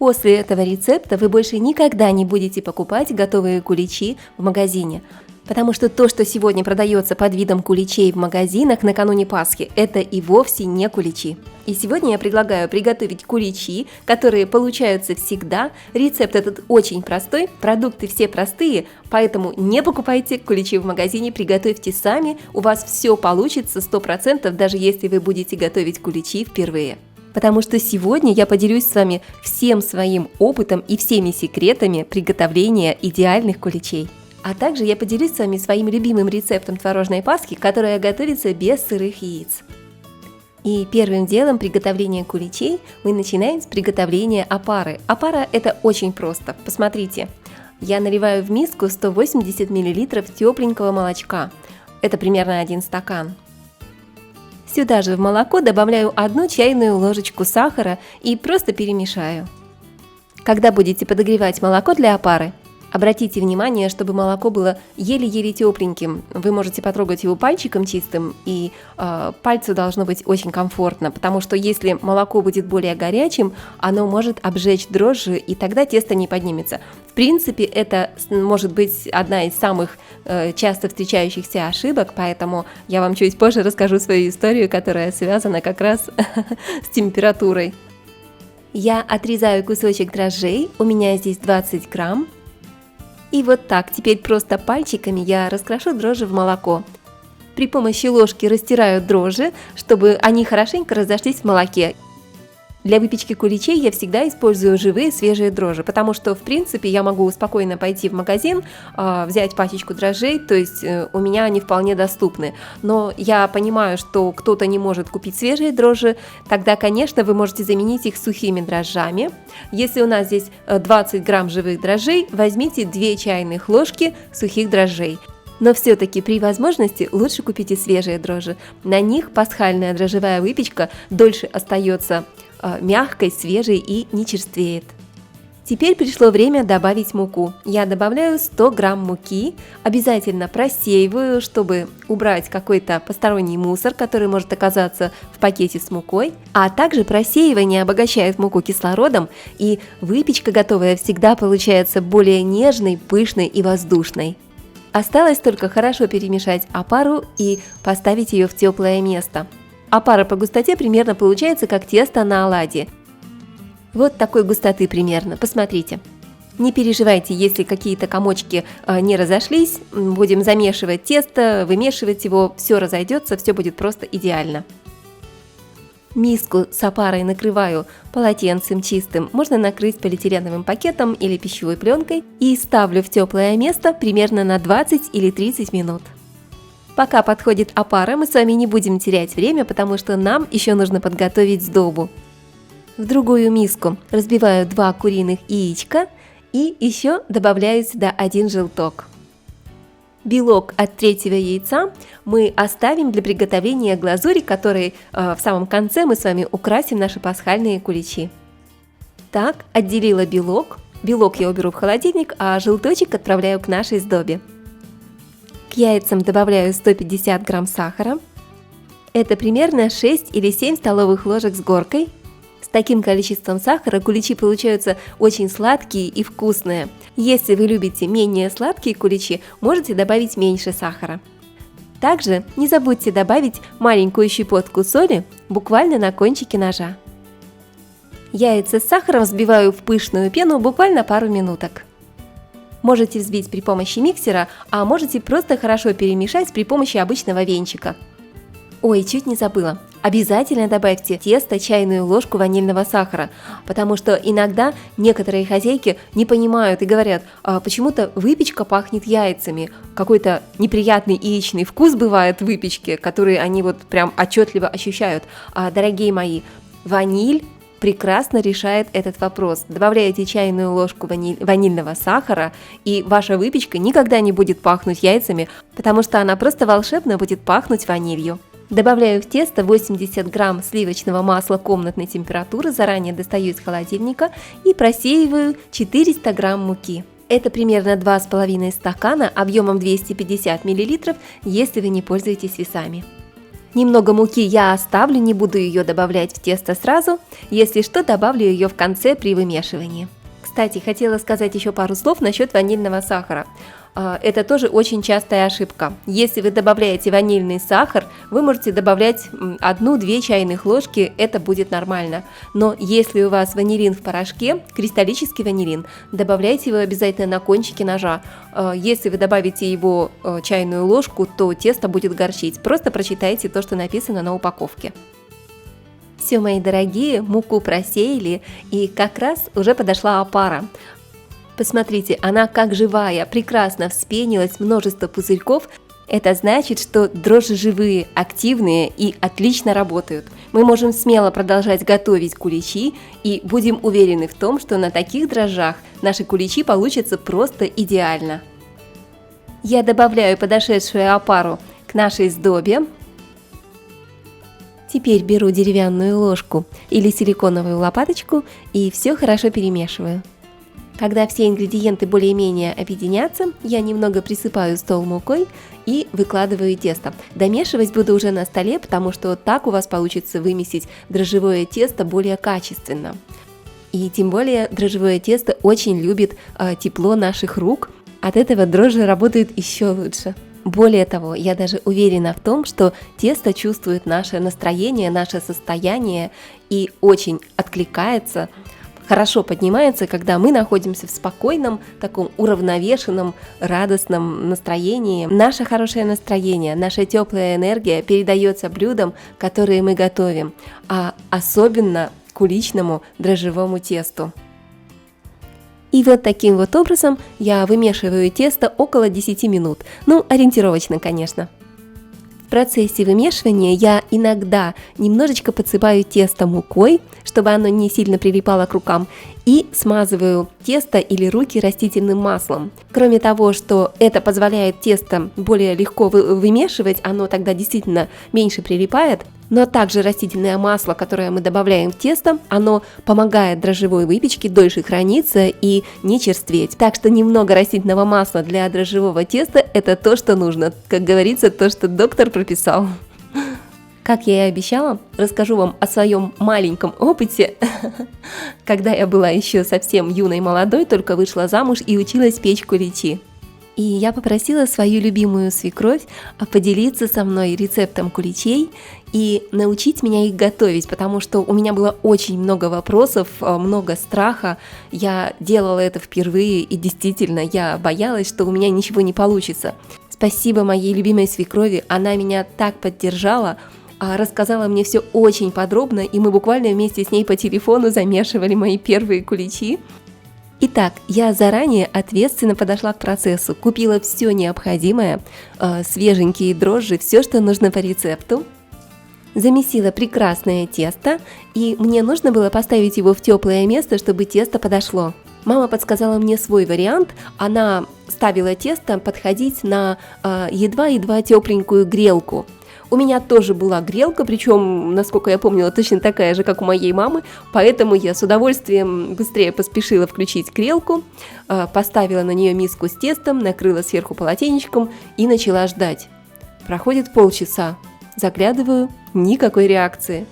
После этого рецепта вы больше никогда не будете покупать готовые куличи в магазине, потому что то, что сегодня продается под видом куличей в магазинах накануне Пасхи, это и вовсе не куличи. И сегодня я предлагаю приготовить куличи, которые получаются всегда. Рецепт этот очень простой, продукты все простые, поэтому не покупайте куличи в магазине, приготовьте сами, у вас все получится 100%, даже если вы будете готовить куличи впервые. Потому что сегодня я поделюсь с вами всем своим опытом и всеми секретами приготовления идеальных куличей. А также я поделюсь с вами своим любимым рецептом творожной пасхи, которая готовится без сырых яиц. И первым делом приготовления куличей мы начинаем с приготовления опары. Опара – это очень просто. Посмотрите, я наливаю в миску 180 мл тепленького молочка. Это примерно 1 стакан. Сюда же в молоко добавляю 1 чайную ложечку сахара и просто перемешаю. Когда будете подогревать молоко для опары, обратите внимание, чтобы молоко было еле-еле тепленьким. Вы можете потрогать его пальчиком чистым, и пальцу должно быть очень комфортно, потому что если молоко будет более горячим, оно может обжечь дрожжи, и тогда тесто не поднимется. В принципе, это может быть одна из самых часто встречающихся ошибок, поэтому я вам чуть позже расскажу свою историю, которая связана как раз с температурой. Я отрезаю кусочек дрожжей, у меня здесь 20 грамм. И вот так, теперь просто пальчиками я раскрошу дрожжи в молоко. При помощи ложки растираю дрожжи, чтобы они хорошенько разошлись в молоке. Для выпечки куличей я всегда использую живые свежие дрожжи, потому что, в принципе, я могу спокойно пойти в магазин, взять пачечку дрожжей, то есть у меня они вполне доступны. Но я понимаю, что кто-то не может купить свежие дрожжи, тогда, конечно, вы можете заменить их сухими дрожжами. Если у нас здесь 20 грамм живых дрожжей, возьмите 2 чайных ложки сухих дрожжей. Но все-таки при возможности лучше купите свежие дрожжи. На них пасхальная дрожжевая выпечка дольше остается мягкой, свежей и не черствеет. Теперь пришло время добавить муку. Я добавляю 100 грамм муки, обязательно просеиваю, чтобы убрать какой-то посторонний мусор, который может оказаться в пакете с мукой. А также просеивание обогащает муку кислородом, и выпечка готовая всегда получается более нежной, пышной и воздушной. Осталось только хорошо перемешать опару и поставить ее в теплое место. Опара по густоте примерно получается как тесто на оладьи. Вот такой густоты примерно, посмотрите. Не переживайте, если какие-то комочки не разошлись, будем замешивать тесто, вымешивать его, все разойдется, все будет просто идеально. Миску с опарой накрываю полотенцем чистым, можно накрыть полиэтиленовым пакетом или пищевой пленкой, и ставлю в теплое место примерно на 20 или 30 минут. Пока подходит опара, мы с вами не будем терять время, потому что нам еще нужно подготовить сдобу. В другую миску разбиваю 2 куриных яичка и еще добавляю сюда 1 желток. Белок от 3-го яйца мы оставим для приготовления глазури, которой в самом конце мы с вами украсим наши пасхальные куличи. Так, отделила белок. Белок я уберу в холодильник, а желточек отправляю к нашей сдобе. К яйцам добавляю 150 грамм сахара. Это примерно 6 или 7 столовых ложек с горкой. С таким количеством сахара куличи получаются очень сладкие и вкусные. Если вы любите менее сладкие куличи, можете добавить меньше сахара. Также не забудьте добавить маленькую щепотку соли буквально на кончике ножа. Яйца с сахаром взбиваю в пышную пену буквально пару минуток. Можете взбить при помощи миксера, а можете просто хорошо перемешать при помощи обычного венчика. Ой, чуть не забыла. Обязательно добавьте в тесто чайную ложку ванильного сахара, потому что иногда некоторые хозяйки не понимают и говорят: почему-то выпечка пахнет яйцами, какой-то неприятный яичный вкус бывает в выпечке, который они вот прям отчетливо ощущают. Дорогие мои, ваниль прекрасно решает этот вопрос. Добавляете чайную ложку ванильного сахара, и ваша выпечка никогда не будет пахнуть яйцами, потому что она просто волшебно будет пахнуть ванилью. Добавляю в тесто 80 грамм сливочного масла комнатной температуры, заранее достаю из холодильника, и просеиваю 400 грамм муки. Это примерно 2,5 стакана объемом 250 мл, если вы не пользуетесь весами. Немного муки я оставлю, не буду ее добавлять в тесто сразу, если что, добавлю ее в конце при вымешивании. Кстати, хотела сказать еще пару слов насчет ванильного сахара. Это тоже очень частая ошибка. Если вы добавляете ванильный сахар, вы можете добавлять 1-2 чайных ложки, это будет нормально. Но если у вас ванилин в порошке, кристаллический ванилин, добавляйте его обязательно на кончике ножа. Если вы добавите его чайную ложку, то тесто будет горчить. Просто прочитайте то, что написано на упаковке. Все, мои дорогие, муку просеяли, и как раз уже подошла опара. Посмотрите, она как живая, прекрасно вспенилась, множество пузырьков. Это значит, что дрожжи живые, активные и отлично работают. Мы можем смело продолжать готовить куличи и будем уверены в том, что на таких дрожжах наши куличи получатся просто идеально. Я добавляю подошедшую опару к нашей сдобе. Теперь беру деревянную ложку или силиконовую лопаточку и все хорошо перемешиваю. Когда все ингредиенты более-менее объединятся, я немного присыпаю стол мукой и выкладываю тесто. Домешивать буду уже на столе, потому что так у вас получится вымесить дрожжевое тесто более качественно. И тем более дрожжевое тесто очень любит тепло наших рук, от этого дрожжи работают еще лучше. Более того, я даже уверена в том, что тесто чувствует наше настроение, наше состояние и очень откликается, хорошо поднимается, когда мы находимся в спокойном, таком уравновешенном, радостном настроении. Наше хорошее настроение, наша теплая энергия передается блюдам, которые мы готовим, а особенно куличному дрожжевому тесту. И вот таким вот образом я вымешиваю тесто около 10 минут, ориентировочно, конечно. В процессе вымешивания я иногда немножечко подсыпаю тесто мукой, чтобы оно не сильно прилипало к рукам, и смазываю тесто или руки растительным маслом. Кроме того, что это позволяет тесто более легко вымешивать, оно тогда действительно меньше прилипает, но также растительное масло, которое мы добавляем в тесто, оно помогает дрожжевой выпечке дольше храниться и не черстветь. Так что немного растительного масла для дрожжевого теста – это то, что нужно. Как говорится, то, что доктор прописал. Как я и обещала, расскажу вам о своем маленьком опыте, когда я была еще совсем юной молодой, только вышла замуж и училась печь куличи. И я попросила свою любимую свекровь поделиться со мной рецептом куличей и научить меня их готовить, потому что у меня было очень много вопросов, много страха. Я делала это впервые, и действительно я боялась, что у меня ничего не получится. Спасибо моей любимой свекрови, она меня так поддержала, рассказала мне все очень подробно, и мы буквально вместе с ней по телефону замешивали мои первые куличи. Итак, я заранее ответственно подошла к процессу, купила все необходимое, свеженькие дрожжи, все, что нужно по рецепту. Замесила прекрасное тесто, и мне нужно было поставить его в теплое место, чтобы тесто подошло. Мама подсказала мне свой вариант, она ставила тесто подходить на едва-едва тепленькую грелку. У меня тоже была грелка, причем, насколько я помнила, точно такая же, как у моей мамы, поэтому я с удовольствием быстрее поспешила включить грелку, поставила на нее миску с тестом, накрыла сверху полотенечком и начала ждать. Проходит полчаса, заглядываю, никакой реакции.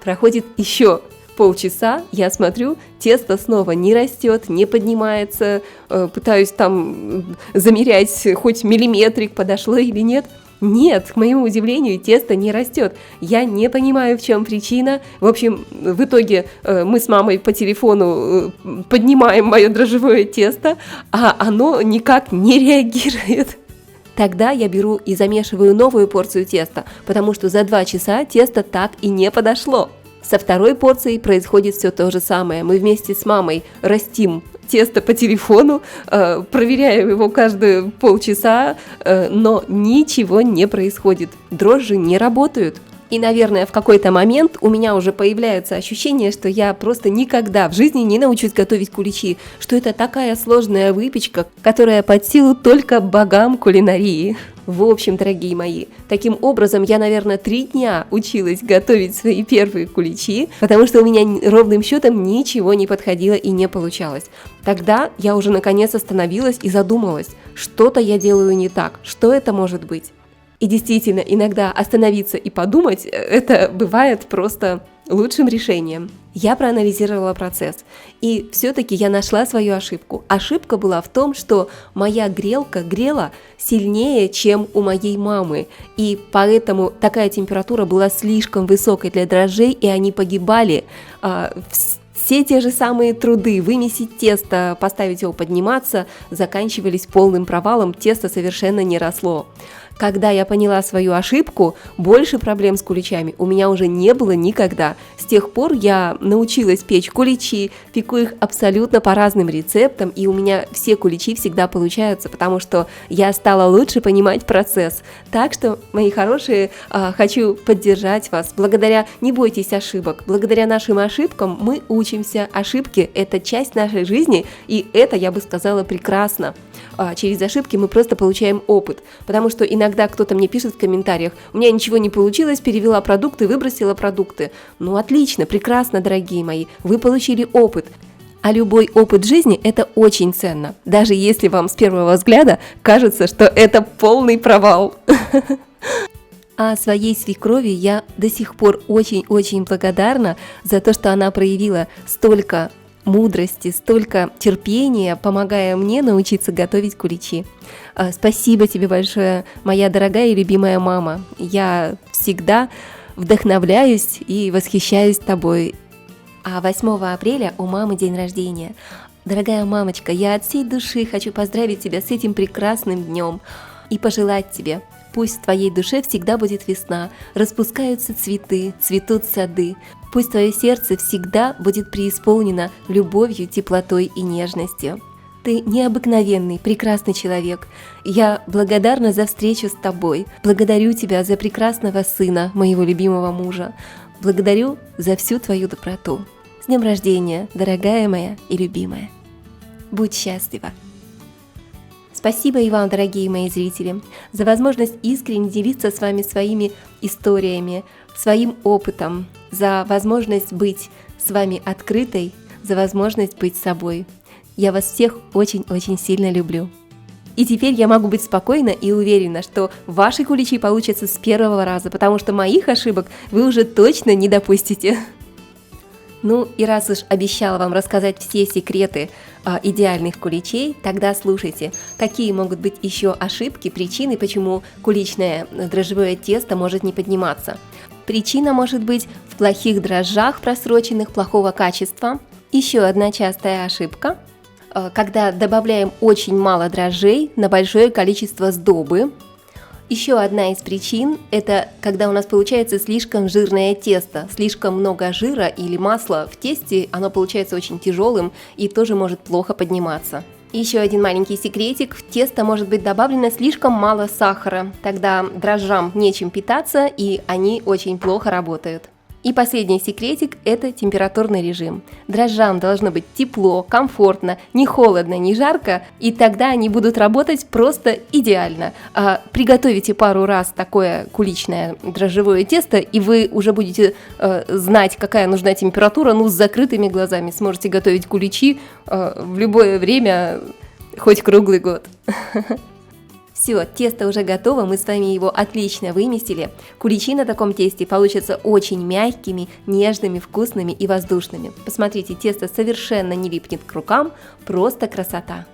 Проходит еще полчаса, я смотрю, тесто снова не растет, не поднимается, пытаюсь там замерять, хоть миллиметрик подошло или нет. Нет, к моему удивлению, тесто не растет. Я не понимаю, в чем причина. В общем, в итоге мы с мамой по телефону поднимаем мое дрожжевое тесто, а оно никак не реагирует. Тогда я беру и замешиваю новую порцию теста, потому что за 2 часа тесто так и не подошло. Со второй порцией происходит все то же самое. Мы вместе с мамой растим тесто по телефону, проверяем его каждые полчаса, но ничего не происходит. Дрожжи не работают. И, наверное, в какой-то момент у меня уже появляется ощущение, что я просто никогда в жизни не научусь готовить куличи, что это такая сложная выпечка, которая под силу только богам кулинарии. В общем, дорогие мои, таким образом я, наверное, 3 дня училась готовить свои первые куличи, потому что у меня ровным счетом ничего не подходило и не получалось. Тогда я уже наконец остановилась и задумалась, что-то я делаю не так, что это может быть. И действительно, иногда остановиться и подумать, это бывает просто лучшим решением. Я проанализировала процесс, и все-таки я нашла свою ошибку. Ошибка была в том, что моя грелка грела сильнее, чем у моей мамы, и поэтому такая температура была слишком высокой для дрожжей, и они погибали. Все те же самые труды вымесить тесто, поставить его подниматься, заканчивались полным провалом, тесто совершенно не росло. Когда я поняла свою ошибку, больше проблем с куличами у меня уже не было никогда. С тех пор я научилась печь куличи, пеку их абсолютно по разным рецептам, и у меня все куличи всегда получаются, потому что я стала лучше понимать процесс. Так что, мои хорошие, хочу поддержать вас. Не бойтесь ошибок. Благодаря нашим ошибкам мы учимся. Ошибки – это часть нашей жизни, и это, я бы сказала, прекрасно. Через ошибки мы просто получаем опыт, потому что иногда кто-то мне пишет в комментариях: у меня ничего не получилось, перевела продукты, выбросила продукты. Ну отлично, прекрасно, дорогие мои, вы получили опыт. А любой опыт жизни – это очень ценно, даже если вам с первого взгляда кажется, что это полный провал. А своей свекрови я до сих пор очень-очень благодарна за то, что она проявила столько мудрости, столько терпения, помогая мне научиться готовить куличи. Спасибо тебе большое, моя дорогая и любимая мама. Я всегда вдохновляюсь и восхищаюсь тобой. А 8 апреля у мамы день рождения. Дорогая мамочка, я от всей души хочу поздравить тебя с этим прекрасным днем и пожелать тебе: пусть в твоей душе всегда будет весна, распускаются цветы, цветут сады. Пусть твое сердце всегда будет преисполнено любовью, теплотой и нежностью. Ты необыкновенный, прекрасный человек. Я благодарна за встречу с тобой. Благодарю тебя за прекрасного сына, моего любимого мужа. Благодарю за всю твою доброту. С днем рождения, дорогая моя и любимая. Будь счастлива. Спасибо и вам, дорогие мои зрители, за возможность искренне делиться с вами своими историями, своим опытом, за возможность быть с вами открытой, за возможность быть собой. Я вас всех очень-очень сильно люблю. И теперь я могу быть спокойна и уверена, что ваши куличи получатся с первого раза, потому что моих ошибок вы уже точно не допустите. Ну и раз уж обещала вам рассказать все секреты идеальных куличей, тогда слушайте, какие могут быть еще ошибки, причины, почему куличное дрожжевое тесто может не подниматься. Причина может быть в плохих дрожжах, просроченных, плохого качества. Еще одна частая ошибка, когда добавляем очень мало дрожжей на большое количество сдобы. Еще одна из причин – это когда у нас получается слишком жирное тесто, слишком много жира или масла в тесте, оно получается очень тяжелым и тоже может плохо подниматься. Еще один маленький секретик – в тесто может быть добавлено слишком мало сахара, тогда дрожжам нечем питаться и они очень плохо работают. И последний секретик – это температурный режим. Дрожжам должно быть тепло, комфортно, не холодно, не жарко, и тогда они будут работать просто идеально. Приготовите пару раз такое куличное дрожжевое тесто, и вы уже будете знать, какая нужна температура, с закрытыми глазами. Сможете готовить куличи в любое время, хоть круглый год. Все, тесто уже готово, мы с вами его отлично вымесили. Куличи на таком тесте получатся очень мягкими, нежными, вкусными и воздушными. Посмотрите, тесто совершенно не липнет к рукам, просто красота.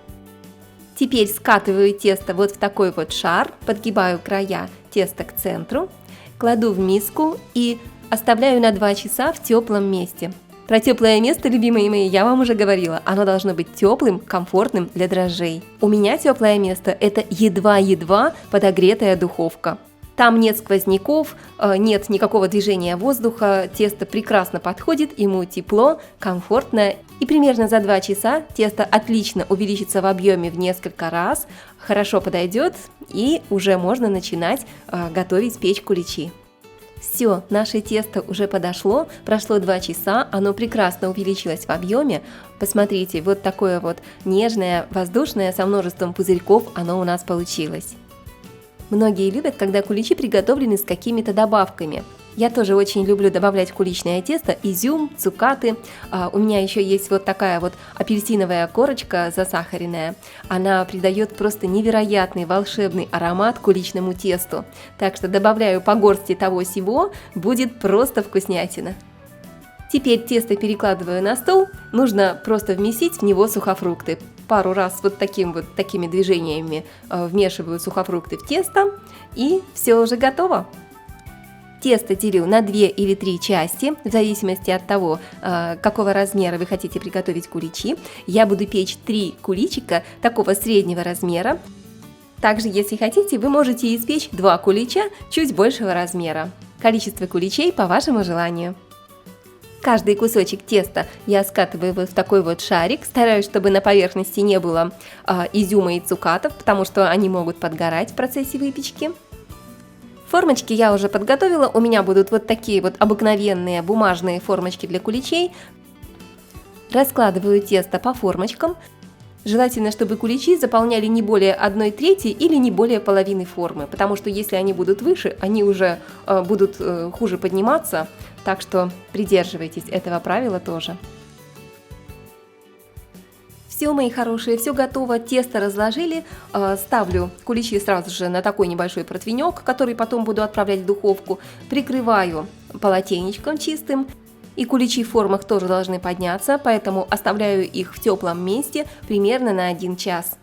Теперь скатываю тесто вот в такой вот шар, подгибаю края теста к центру, кладу в миску и оставляю на 2 часа в теплом месте. Про теплое место, любимые мои, я вам уже говорила, оно должно быть теплым, комфортным для дрожжей. У меня теплое место – это едва-едва подогретая духовка. Там нет сквозняков, нет никакого движения воздуха, тесто прекрасно подходит, ему тепло, комфортно. И примерно за 2 часа тесто отлично увеличится в объеме в несколько раз, хорошо подойдет и уже можно начинать готовить, печь куличи. Все, наше тесто уже подошло, прошло 2 часа, оно прекрасно увеличилось в объеме. Посмотрите, вот такое вот нежное, воздушное, со множеством пузырьков оно у нас получилось. Многие любят, когда куличи приготовлены с какими-то добавками. Я тоже очень люблю добавлять в куличное тесто изюм, цукаты. У меня еще есть вот такая вот апельсиновая корочка засахаренная. Она придает просто невероятный волшебный аромат куличному тесту. Так что добавляю по горсти того-сего, будет просто вкуснятина. Теперь тесто перекладываю на стол, нужно просто вместить в него сухофрукты. Пару раз такими движениями вмешиваю сухофрукты в тесто, и все уже готово. Тесто делю на 2 или 3 части, в зависимости от того, какого размера вы хотите приготовить куличи. Я буду печь 3 куличика такого среднего размера. Также, если хотите, вы можете испечь 2 кулича чуть большего размера. Количество куличей по вашему желанию. Каждый кусочек теста я скатываю вот в такой вот шарик, стараюсь, чтобы на поверхности не было изюма и цукатов, потому что они могут подгорать в процессе выпечки. Формочки я уже подготовила, у меня будут вот такие вот обыкновенные бумажные формочки для куличей. Раскладываю тесто по формочкам. Желательно, чтобы куличи заполняли не более 1/3 или не более половины формы, потому что если они будут выше, они уже будут хуже подниматься, так что придерживайтесь этого правила тоже. Все, мои хорошие, все готово, тесто разложили, ставлю куличи сразу же на такой небольшой противенек, который потом буду отправлять в духовку, прикрываю полотенечком чистым, и куличи в формах тоже должны подняться, поэтому оставляю их в теплом месте примерно на 1 час.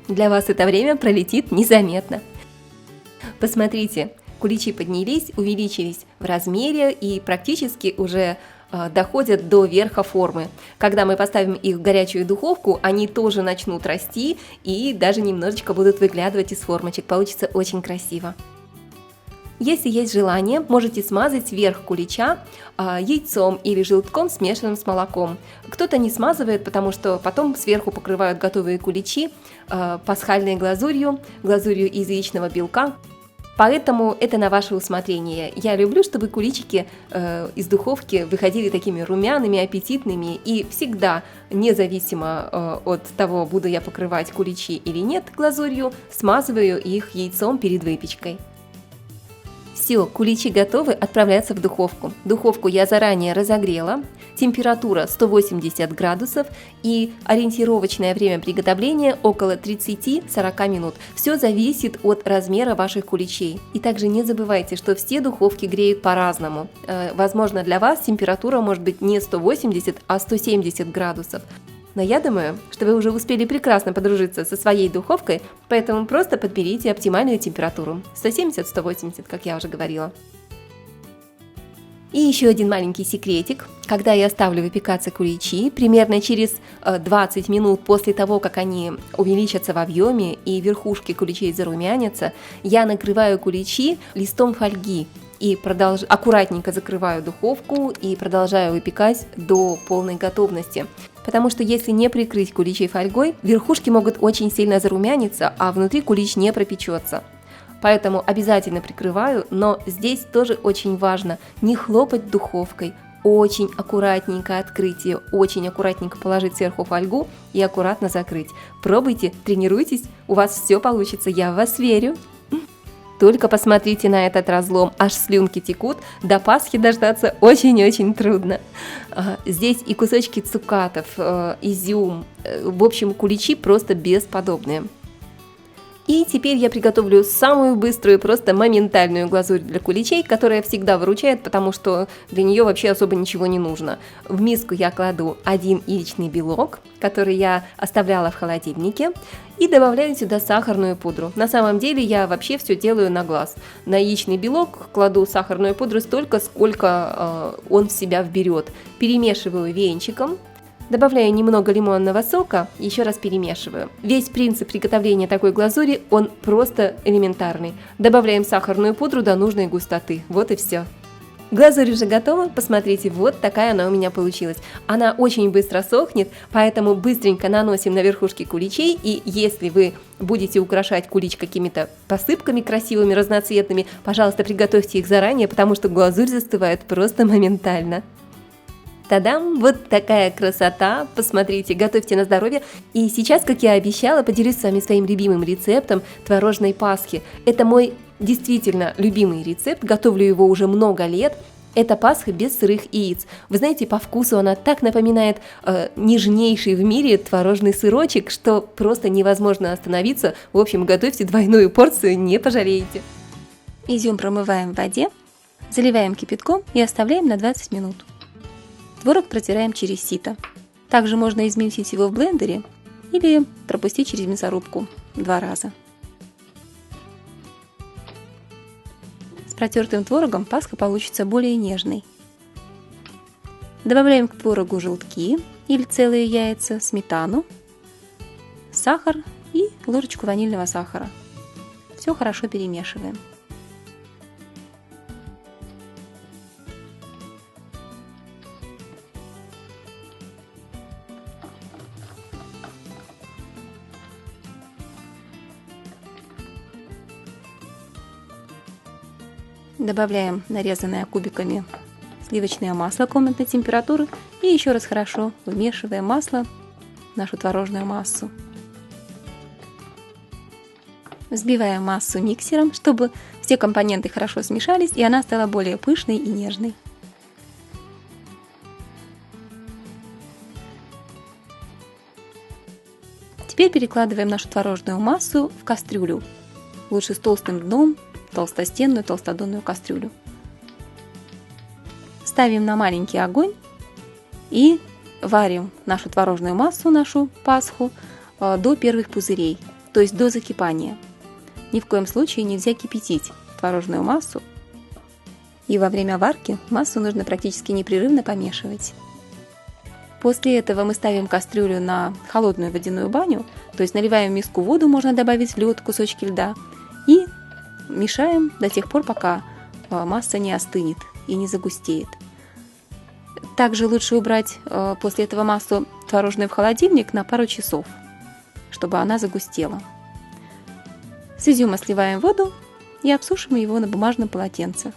Для вас это время пролетит незаметно. Посмотрите, куличи поднялись, увеличились в размере и практически уже доходят до верха формы. Когда мы поставим их в горячую духовку, они тоже начнут расти и даже немножечко будут выглядывать из формочек. Получится очень красиво. Если есть желание, можете смазать верх кулича яйцом или желтком, смешанным с молоком. Кто-то не смазывает, потому что потом сверху покрывают готовые куличи пасхальной глазурью из яичного белка. Поэтому это на ваше усмотрение. Я люблю, чтобы куличики из духовки выходили такими румяными, аппетитными, и всегда, независимо от того, буду я покрывать куличи или нет глазурью, смазываю их яйцом перед выпечкой. Все, куличи готовы отправляться в духовку. Духовку я заранее разогрела, температура 180 градусов и ориентировочное время приготовления около 30-40 минут. Все зависит от размера ваших куличей. И также не забывайте, что все духовки греют по-разному. Возможно, для вас температура может быть не 180, а 170 градусов. Но я думаю, что вы уже успели прекрасно подружиться со своей духовкой, поэтому просто подберите оптимальную температуру. 170-180, как я уже говорила. И еще один маленький секретик. Когда я ставлю выпекаться куличи, примерно через 20 минут после того, как они увеличатся в объеме и верхушки куличей зарумянятся, я накрываю куличи листом фольги и аккуратненько закрываю духовку и продолжаю выпекать до полной готовности. Потому что если не прикрыть куличи фольгой, верхушки могут очень сильно зарумяниться, а внутри кулич не пропечется. Поэтому обязательно прикрываю, но здесь тоже очень важно не хлопать духовкой, очень аккуратненько открыть ее, очень аккуратненько положить сверху фольгу и аккуратно закрыть. Пробуйте, тренируйтесь, у вас все получится, я в вас верю. Только посмотрите на этот разлом, аж слюнки текут, до Пасхи дождаться очень-очень трудно. Здесь и кусочки цукатов, изюм, в общем, куличи просто бесподобные. И теперь я приготовлю самую быструю, просто моментальную глазурь для куличей, которая всегда выручает, потому что для нее вообще особо ничего не нужно. В миску я кладу 1 яичный белок, который я оставляла в холодильнике, и добавляю сюда сахарную пудру. На самом деле я вообще все делаю на глаз. На яичный белок кладу сахарную пудру столько, сколько он в себя вберет. Перемешиваю венчиком. Добавляю немного лимонного сока, еще раз перемешиваю. Весь принцип приготовления такой глазури, он просто элементарный. Добавляем сахарную пудру до нужной густоты. Вот и все. Глазурь уже готова, посмотрите, вот такая она у меня получилась. Она очень быстро сохнет, поэтому быстренько наносим на верхушки куличей, и если вы будете украшать кулич какими-то посыпками красивыми, разноцветными, пожалуйста, приготовьте их заранее, потому что глазурь застывает просто моментально. Та-дам! Вот такая красота! Посмотрите, готовьте на здоровье. И сейчас, как я обещала, поделюсь с вами своим любимым рецептом творожной пасхи. Это мой действительно любимый рецепт, готовлю его уже много лет. Это пасха без сырых яиц. Вы знаете, по вкусу она так напоминает нежнейший в мире творожный сырочек, что просто невозможно остановиться. В общем, готовьте двойную порцию, не пожалеете. Изюм промываем в воде, заливаем кипятком и оставляем на 20 минут. Творог протираем через сито. Также можно измельчить его в блендере или пропустить через мясорубку 2 раза. С протертым творогом пасха получится более нежной. Добавляем к творогу желтки или целые яйца, сметану, сахар и ложечку ванильного сахара. Все хорошо перемешиваем. Добавляем нарезанное кубиками сливочное масло комнатной температуры и еще раз хорошо вмешиваем масло в нашу творожную массу. Взбиваем массу миксером, чтобы все компоненты хорошо смешались и она стала более пышной и нежной. Теперь перекладываем нашу творожную массу в кастрюлю, лучше с толстым дном, толстостенную толстодонную кастрюлю. Ставим на маленький огонь и варим нашу творожную массу, нашу пасху, до первых пузырей, то есть до закипания. Ни в коем случае нельзя кипятить творожную массу, и во время варки массу нужно практически непрерывно помешивать. После этого мы ставим кастрюлю на холодную водяную баню, то есть наливаем в миску воду, можно добавить в лед, кусочки льда, и мешаем до тех пор, пока масса не остынет и не загустеет. Также лучше убрать после этого массу творожную в холодильник на пару часов, чтобы она загустела. С изюма сливаем воду и обсушиваем его на бумажном полотенце.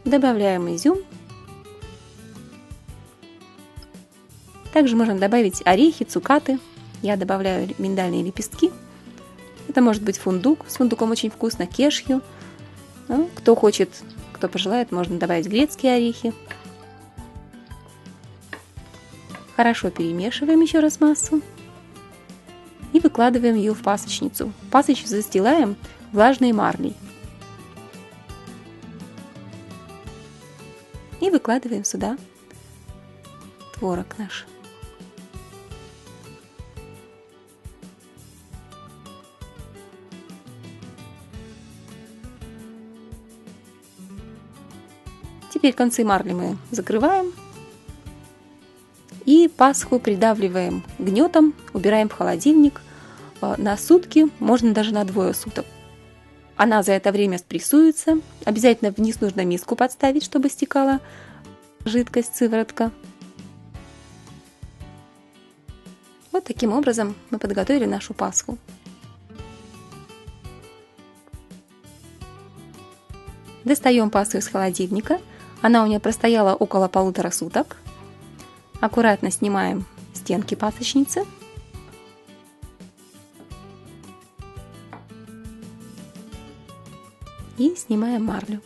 Добавляем изюм. Также можно добавить орехи, цукаты. Я добавляю миндальные лепестки. Это может быть фундук. С фундуком очень вкусно. Кешью. Кто хочет, кто пожелает, можно добавить грецкие орехи. Хорошо перемешиваем еще раз массу. И выкладываем ее в пасочницу. Пасочницу застилаем влажной марлей. И выкладываем сюда творог наш. Теперь концы марли мы закрываем и пасху придавливаем гнетом, убираем в холодильник на сутки, можно даже на 2 суток. Она за это время спрессуется. Обязательно вниз нужно миску подставить, чтобы стекала жидкость, сыворотка. Вот таким образом мы подготовили нашу пасху. Достаем пасху из холодильника. Она у меня простояла около 1,5 суток. Аккуратно снимаем стенки пасочницы. И снимаем марлю.